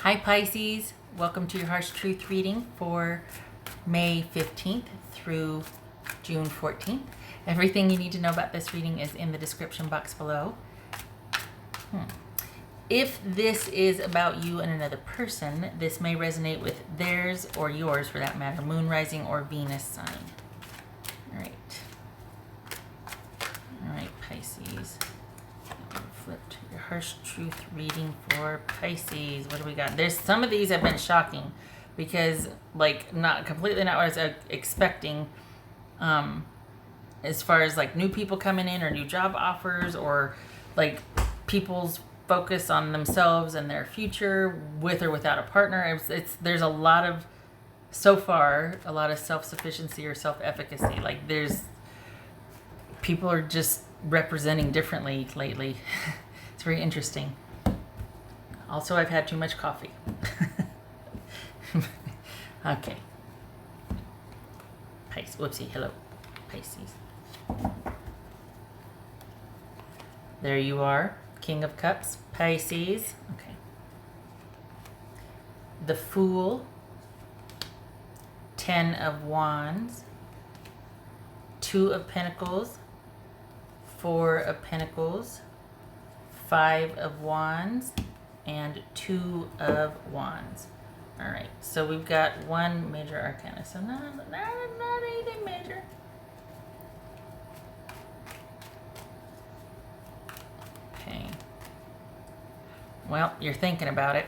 Hi Pisces, welcome to your Harsh Truth reading for May 15th through June 14th. Everything you need to know about this reading is in the description box below. If this is about you and another person, this may resonate with theirs or yours for that matter, moon, rising, or Venus sign. All right, Pisces. Flip to your Harsh Truth reading for Pisces. What do we got? There's some of these have been shocking because not completely not what I was expecting, as far as like new people coming in or new job offers or like people's focus on themselves and their future with or without a partner. There's a lot of, so far, a lot of self-sufficiency or self-efficacy. Like people are just representing differently lately. It's very interesting. Also, I've had too much coffee. Okay. Pisces. Whoopsie. Hello, Pisces. There you are. King of Cups. Pisces. Okay. The Fool. 10 of Wands. 2 of Pentacles. 4 of Pentacles, 5 of Wands, and 2 of Wands. All right, so we've got one major arcana, so not anything major. Okay. Well, you're thinking about it.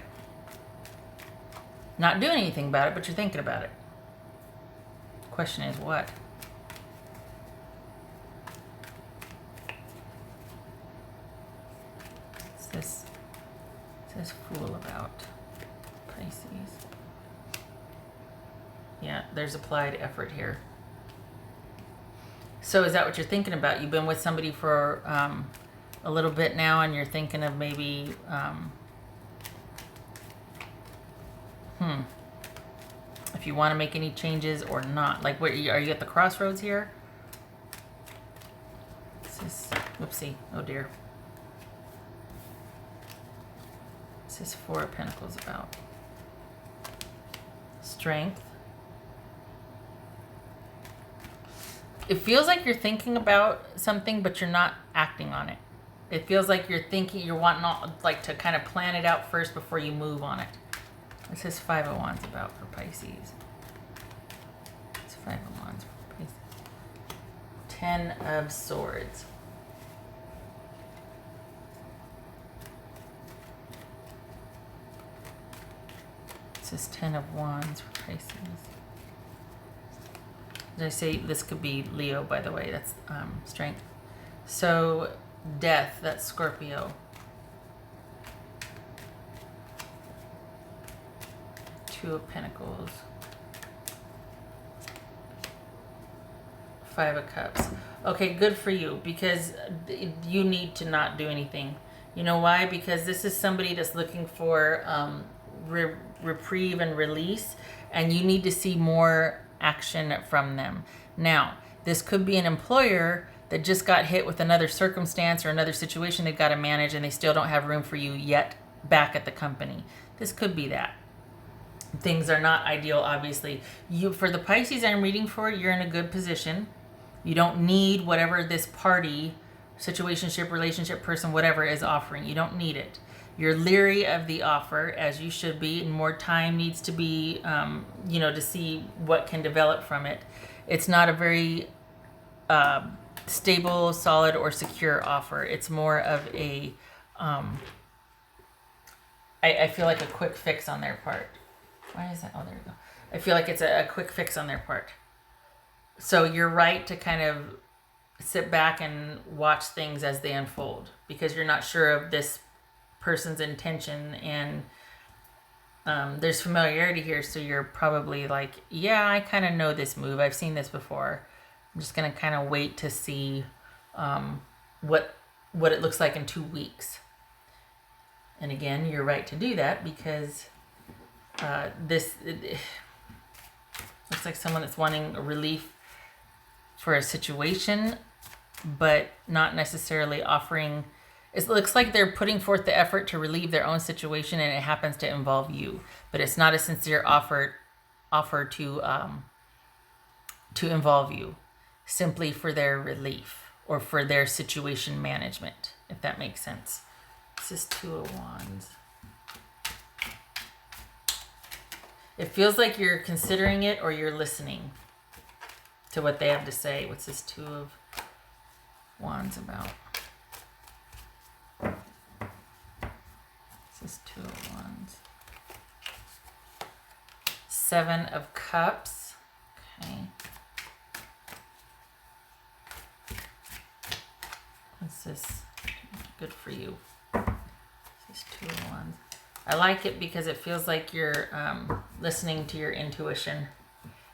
Not doing anything about it, but you're thinking about it. Question is what? This says Fool about Pisces. Yeah, there's applied effort here. So is that what you're thinking about? You've been with somebody for a little bit now and you're thinking of maybe if you want to make any changes or not. Like, are you at the crossroads here? This is, whoopsie, oh dear. This is 4 of Pentacles about Strength. It feels like you're thinking about something, but you're not acting on it. It feels like you're wanting to kind of plan it out first before you move on it. This is 5 of Wands about for Pisces. It's 5 of Wands for Pisces. 10 of Swords. This is 10 of Wands for Pisces. Did I say this could be Leo, by the way? That's Strength. So, Death, that's Scorpio. 2 of Pentacles. 5 of Cups. Okay, good for you, because you need to not do anything. You know why? Because this is somebody that's looking for reprieve and release, and you need to see more action from them. Now, this could be an employer that just got hit with another circumstance or another situation they've got to manage, and they still don't have room for you yet back at the company. This could be that. Things are not ideal, obviously. For the Pisces I'm reading for, you're in a good position. You don't need whatever this party, situationship, relationship, person, whatever is offering. You don't need it. You're leery of the offer, as you should be, and more time needs to be, to see what can develop from it. It's not a very stable, solid, or secure offer. It's more of a, I feel like a quick fix on their part. Why is that? Oh, there we go. I feel like it's a quick fix on their part. So you're right to kind of sit back and watch things as they unfold, because you're not sure of this person's intention, and there's familiarity here, so you're probably like, yeah, I kind of know this move, I've seen this before. I'm just gonna kind of wait to see what it looks like in 2 weeks. And again, you're right to do that, because it looks like someone that's wanting a relief for a situation, but not necessarily offering It looks like they're putting forth the effort to relieve their own situation, and it happens to involve you. But it's not a sincere offer to involve you, simply for their relief or for their situation management, if that makes sense. This is Two of Wands. It feels like you're considering it or you're listening to what they have to say. What's this Two of Wands about? This is Two of Wands. Seven of Cups. Okay. What's this? Good for you. This is Two of Wands. I like it because it feels like you're listening to your intuition.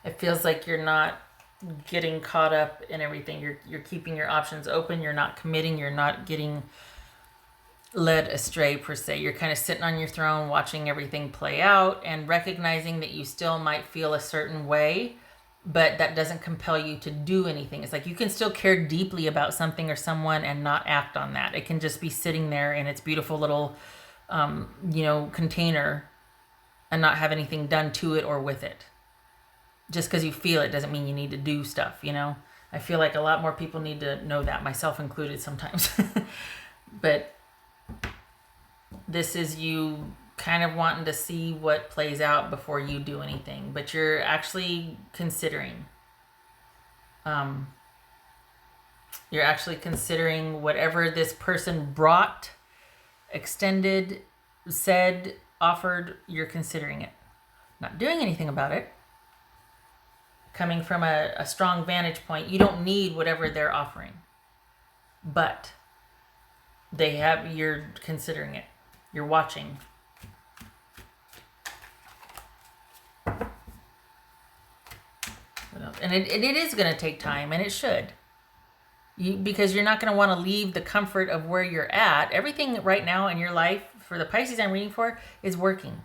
It feels like you're not getting caught up in everything. You're keeping your options open. You're not committing. You're not getting led astray per se. You're kind of sitting on your throne watching everything play out and recognizing that you still might feel a certain way, but that doesn't compel you to do anything. It's like you can still care deeply about something or someone and not act on that. It can just be sitting there in its beautiful little container and not have anything done to it or with it. Just because you feel it doesn't mean you need to do stuff, I feel like a lot more people need to know that, myself included sometimes. But this is you kind of wanting to see what plays out before you do anything. But you're actually considering. You're actually considering whatever this person brought, extended, said, offered, you're considering it. Not doing anything about it. Coming from a strong vantage point, you don't need whatever they're offering. But you're considering it. You're watching. What else? And it is going to take time, and it should. Because you're not going to want to leave the comfort of where you're at. Everything right now in your life, for the Pisces I'm reading for, is working.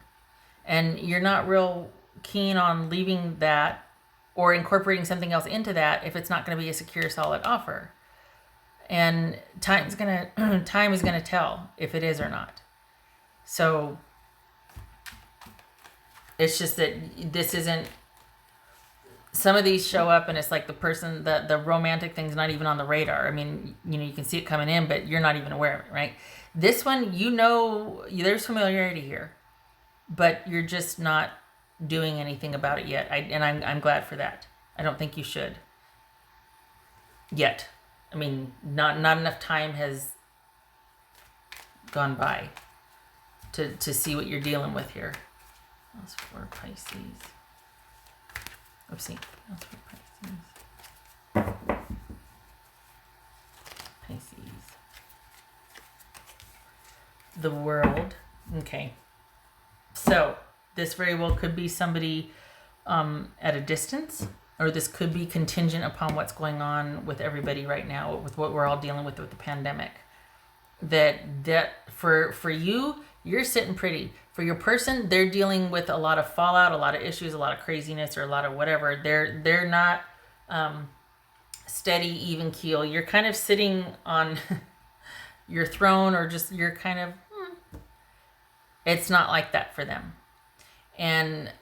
And you're not real keen on leaving that or incorporating something else into that if it's not going to be a secure, solid offer. And time is going to tell if it is or not. So it's just that this isn't. Some of these show up and it's like the person, the romantic thing's not even on the radar. I mean, you can see it coming in, but you're not even aware of it, right? This one, there's familiarity here, but you're just not doing anything about it yet. I'm glad for that. I don't think you should. Yet. I mean, not enough time has gone by to see what you're dealing with here. That's for Pisces. Oopsie. That's for Pisces. Pisces. The World. Okay. So, this very well could be somebody at a distance, or this could be contingent upon what's going on with everybody right now, with what we're all dealing with the pandemic. That for you, you're sitting pretty. For your person, they're dealing with a lot of fallout, a lot of issues, a lot of craziness, or a lot of whatever. They're not steady, even keel. You're kind of sitting on your throne, or just you're kind of. It's not like that for them. And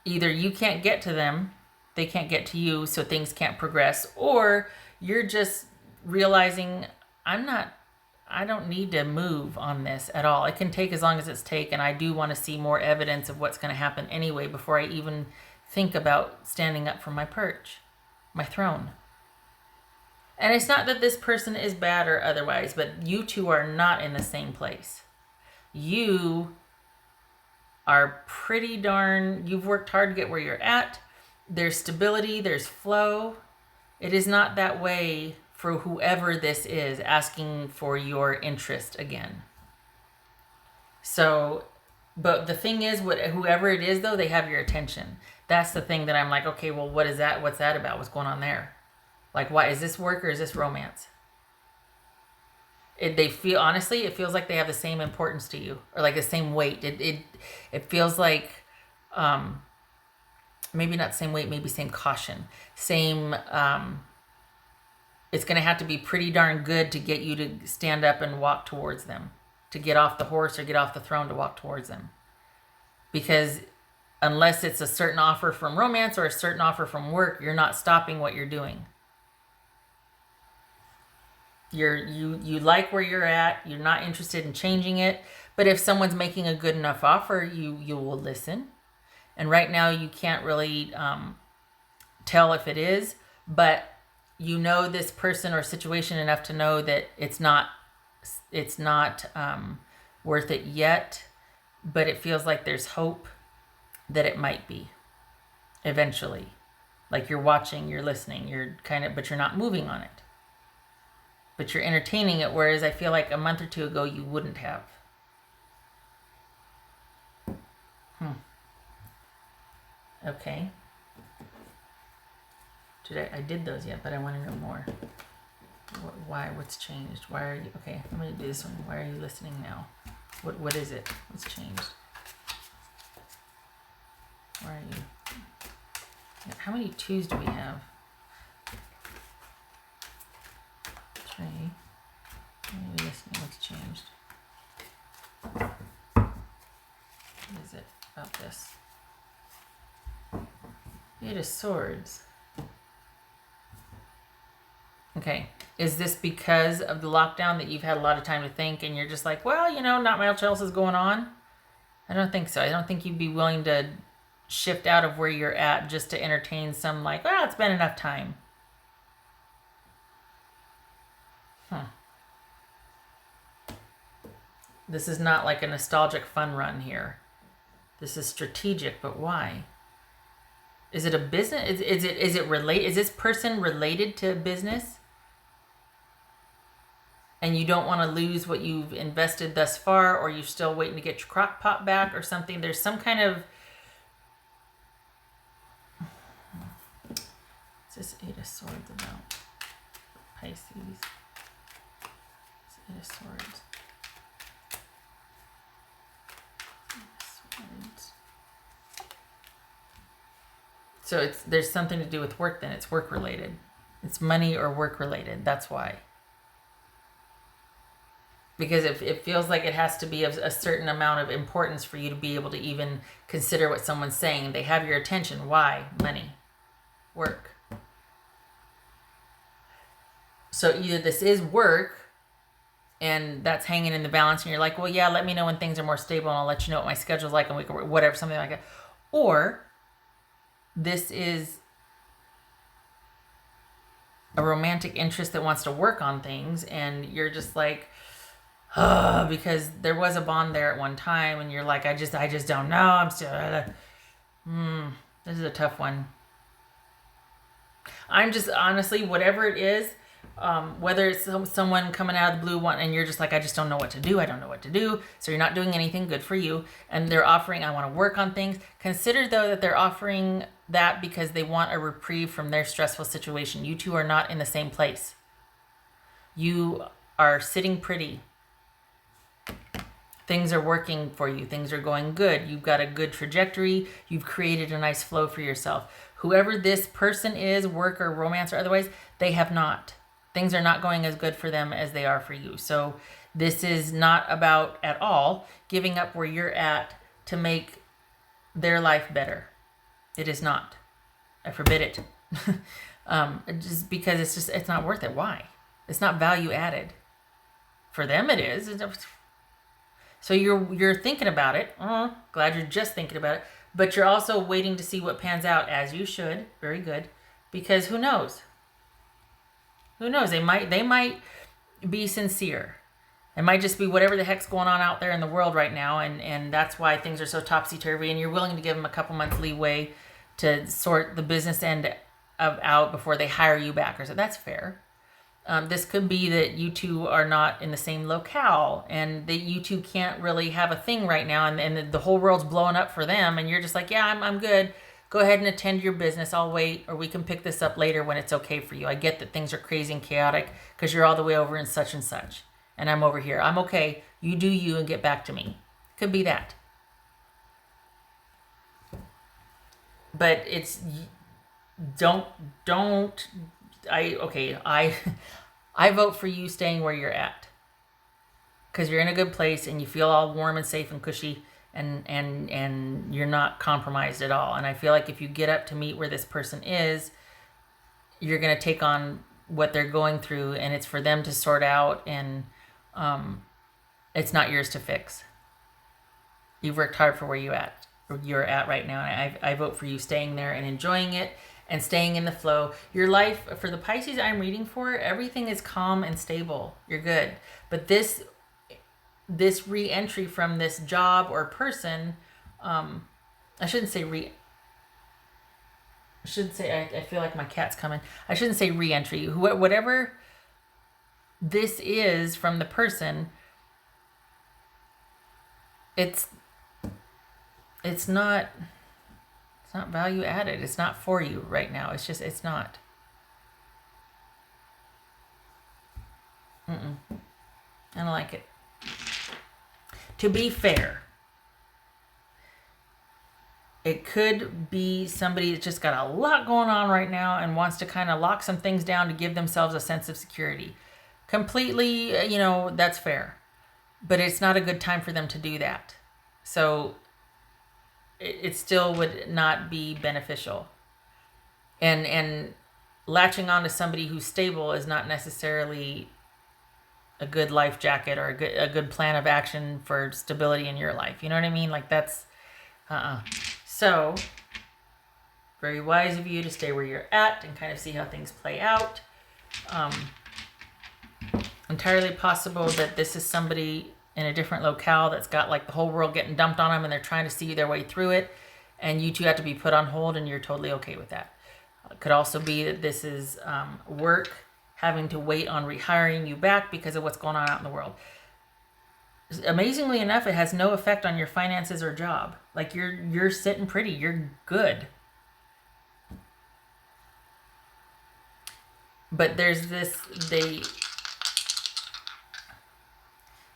either you can't get to them, they can't get to you, so things can't progress, or you're just realizing I don't need to move on this at all. It can take as long as it's taken. I do want to see more evidence of what's going to happen anyway before I even think about standing up from my perch, my throne. And it's not that this person is bad or otherwise, but you two are not in the same place. You are pretty darn, you've worked hard to get where you're at. There's stability, there's flow. It is not that way for whoever this is asking for your interest again. So, but the thing is, whoever it is though, they have your attention. That's the thing that I'm like, okay, well, what is that? What's that about? What's going on there? Like, why is this work or is this romance? Honestly, it feels like they have the same importance to you, or like the same weight. It feels like, maybe not same weight, maybe same caution, same it's going to have to be pretty darn good to get you to stand up and walk towards them, to get off the horse or get off the throne to walk towards them. Because unless it's a certain offer from romance or a certain offer from work, you're not stopping what you're doing. You like where you're at, you're not interested in changing it, but if someone's making a good enough offer, you will listen. And right now you can't really tell if it is, but you know this person or situation enough to know that it's not worth it yet, but it feels like there's hope that it might be eventually. Like you're watching, you're listening, but you're not moving on it. But you're entertaining it, whereas I feel like a month or two ago you wouldn't have. Okay. I did those yet, but I want to know more. Why? What's changed? Why are you... Okay, I'm going to do this one. Why are you listening now? What is it? What's changed? Why are you... How many twos do we have? 3. Why are you listening? What's changed? What is it about this? 8 of Swords. Okay. Is this because of the lockdown that you've had a lot of time to think and you're just like, well, not much else is going on? I don't think so. I don't think you'd be willing to shift out of where you're at just to entertain some like, well, it's been enough time. This is not like a nostalgic fun run here. This is strategic, but why? Is it a business? Is this person related to business? And you don't want to lose what you've invested thus far, or you're still waiting to get your crock pot back or something. There's some kind of... What's this 8 of Swords about? Pisces. It's 8 of Swords. So there's something to do with work then. It's work related. It's money or work related. That's why. Because it feels like it has to be of a certain amount of importance for you to be able to even consider what someone's saying. They have your attention. Why? Money. Work. So either this is work and that's hanging in the balance and you're like, well, yeah, let me know when things are more stable and I'll let you know what my schedule's like and we can, whatever, something like that. Or this is a romantic interest that wants to work on things and you're just like, because there was a bond there at one time and you're like, I just don't know. I'm still, this is a tough one. I'm just honestly, whatever it is, whether it's someone coming out of the blue and you're just like, I just don't know what to do. I don't know what to do. So you're not doing anything good for you. And they're offering, I want to work on things. Consider though that they're offering that because they want a reprieve from their stressful situation. You two are not in the same place. You are sitting pretty. Things are working for you. Things are going good. You've got a good trajectory. You've created a nice flow for yourself. Whoever this person is, work or romance or otherwise, they have not. Things are not going as good for them as they are for you. So this is not about at all giving up where you're at to make their life better. It is not. I forbid it. Just because it's not worth it. Why? It's not value added. For them it is. So you're thinking about it. Glad you're just thinking about it. But you're also waiting to see what pans out, as you should. Very good. Because who knows? Who knows? They might be sincere. It might just be whatever the heck's going on out there in the world right now, and that's why things are so topsy-turvy, and you're willing to give them a couple months leeway to sort the business end out before they hire you back. Or so that's fair. This could be that you two are not in the same locale and that you two can't really have a thing right now and the whole world's blowing up for them and you're just like, yeah, I'm good. Go ahead and attend your business. I'll wait, or we can pick this up later when it's okay for you. I get that things are crazy and chaotic because you're all the way over in such and such and I'm over here. I'm okay. You do you and get back to me. Could be that. But it's don't I vote for you staying where you're at, because you're in a good place and you feel all warm and safe and cushy, and you're not compromised at all. And I feel like if you get up to meet where this person is, you're going to take on what they're going through, and it's for them to sort out, and it's not yours to fix. You've worked hard for where you're at right now, and I vote for you staying there and enjoying it and staying in the flow. Your life, for the Pisces I'm reading for, everything is calm and stable. You're good. But this re-entry from this job or person, I shouldn't say I feel like my cat's coming. I shouldn't say re-entry. Whatever this is from the person, it's not value added. It's not for you right now. It's not. I don't like it. To be fair, it could be somebody that's just got a lot going on right now and wants to kind of lock some things down to give themselves a sense of security. Completely, that's fair. But it's not a good time for them to do that. So it still would not be beneficial. And latching on to somebody who's stable is not necessarily a good life jacket or a good plan of action for stability in your life. You know what I mean? Like that's, So, very wise of you to stay where you're at and kind of see how things play out. Entirely possible that this is somebody in a different locale that's got like the whole world getting dumped on them and they're trying to see their way through it, and you two have to be put on hold and you're totally okay with that. It could also be that this is work having to wait on rehiring you back because of what's going on out in the world. Amazingly enough, it has no effect on your finances or job. Like you're sitting pretty, you're good. But there's this, they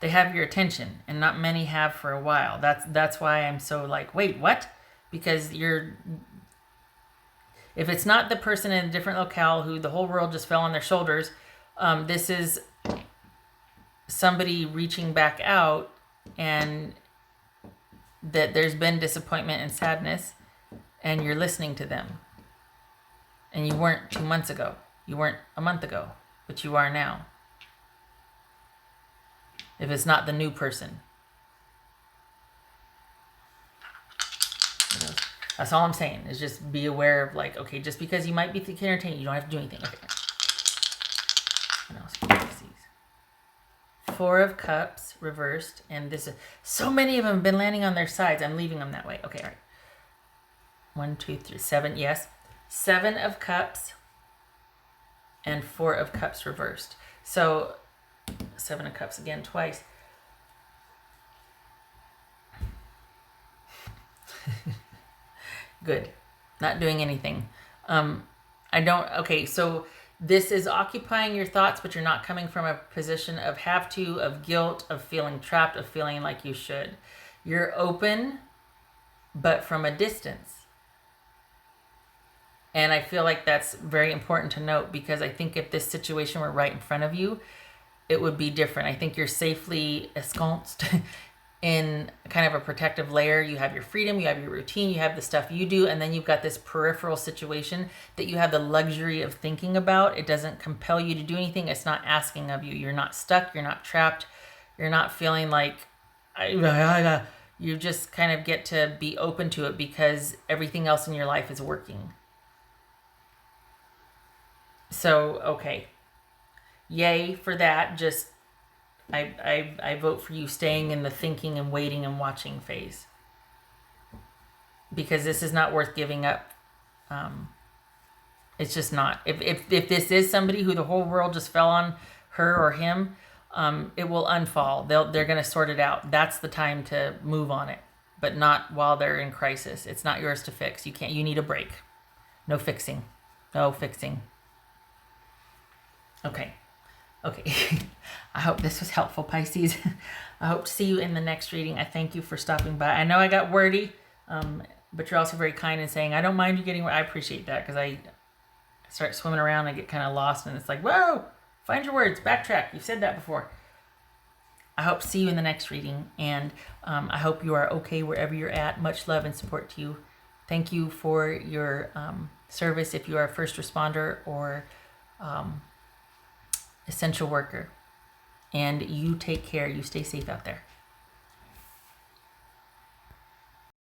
have your attention, and not many have for a while. That's why I'm so like, wait, what? Because if it's not the person in a different locale who the whole world just fell on their shoulders, this is somebody reaching back out, and that there's been disappointment and sadness, and you're listening to them. And you weren't 2 months ago. You weren't a month ago, but you are now. If it's not the new person. That's all I'm saying, is just be aware of like, okay, just because you might be entertained, you don't have to do anything. Okay. What else can I see? 4 of Cups reversed, and this is so many of them have been landing on their sides. I'm leaving them that way. Okay, all right. 1, 2, 3, 7. Yes, 7 of Cups and 4 of Cups reversed. So 7 of Cups again twice. Good. Not doing anything. Okay, so this is occupying your thoughts, but you're not coming from a position of have to, of guilt, of feeling trapped, of feeling like you should. You're open, but from a distance. And I feel like that's very important to note, because I think if this situation were right in front of you, it would be different. I think you're safely ensconced in kind of a protective layer. You have your freedom, you have your routine, you have the stuff you do, and then you've got this peripheral situation that you have the luxury of thinking about. It doesn't compel you to do anything. It's not asking of you. You're not stuck. You're not trapped. You're not feeling like you just kind of get to be open to it because everything else in your life is working. So, okay. Yay for that. Just I vote for you staying in the thinking and waiting and watching phase, because this is not worth giving up. It's just not. If this is somebody who the whole world just fell on her or him, it will unfall. They're going to sort it out. That's the time to move on it, but not while they're in crisis. It's not yours to fix. You need a break. No fixing. No fixing. Okay. I hope this was helpful, Pisces. I hope to see you in the next reading. I thank you for stopping by. I know I got wordy, but you're also very kind in saying, I don't mind you getting, I appreciate that, because start swimming around and get kind of lost, and it's like, whoa, find your words, backtrack. You've said that before. I hope to see you in the next reading, and I hope you are okay wherever you're at. Much love and support to you. Thank you for your service if you are a first responder or essential worker. And you take care. You stay safe out there.